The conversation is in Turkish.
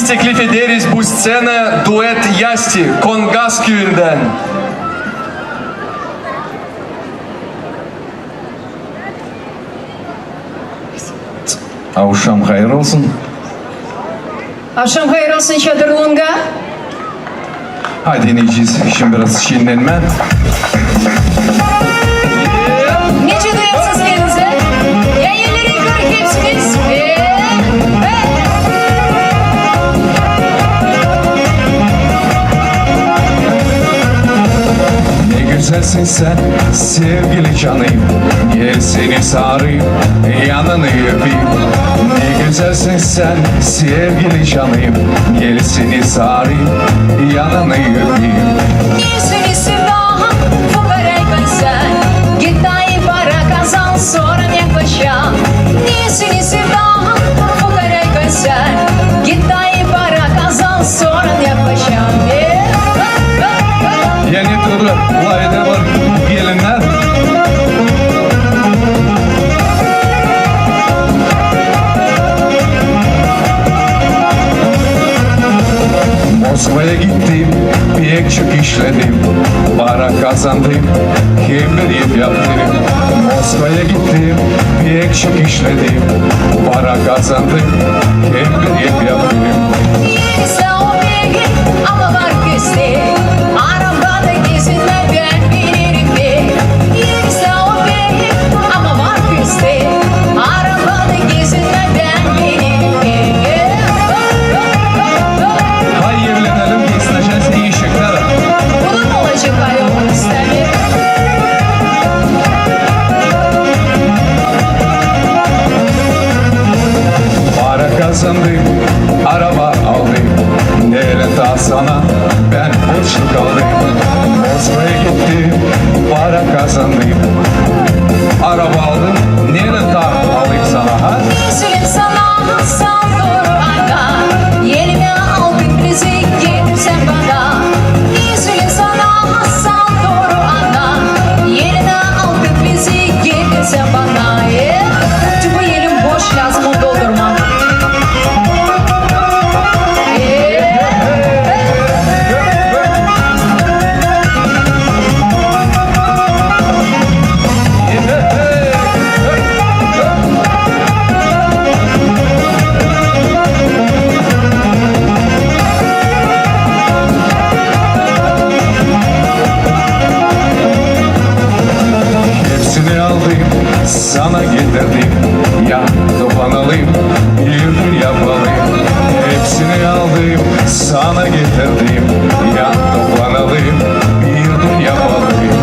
Biz teklif ederiz bu scena duet Yasti Kongas köyünden. Akşam hayır olsun. Akşam hayır olsun Çadırlunga. Hadi deneyeceğiz. Şimdi biraz şirinlenme. Nece duyuyorsunuz kendinize? Yayınları yukarı hepsiniz. Ne güzelsin sen sevgili canım. Gel seni sarayım, yanını öpeyim. Ne güzelsin sen sevgili canım. Gel seni sarayım, yanını öpeyim. Несуни сюда, фугарайкой sen. Гитай пора казан, сора не плаща. Несуни сюда, фугарайкой sen. Гитай пора казан, сора не плаща. Yeni türlü layda var gelinler. Moskova'ya gittim, pek çok işledim. Para kazandım, hem bir ev yaptım. Moskova'ya gittim, pek çok işledim. Para kazandım, hem bir ev yaptım. Yenisi o bilgi ama var küste. Arabada gezinme ben bilirim de. Yenisi o bilgi ama var küste. Arabada gezinme ben bilirim de. Hayırlanalım, geçineceğiz iyi işler. Bunun olacak ayol istemiyor. Para kazandım, araba aldım. Nerede daha sana ben borçlu kaldım. Moskova'ya gittim, para kazandım. Araba aldım, nerede daha alayım sana ha? Söyleyeyim sana sal doğru aga. Yerine al bir krizi getirsen bana. Söyleyeyim sana sal doğru aga. Yerine al bir krizi getirsen bana. Bu yerim boş lazım onu doldurmam. Hepsini aldım, sana getirdim. Ya dolanalım, bir dünya balıyım. Hepsini aldım, sana getirdim. Ya dolanalım, bir dünya balıyım.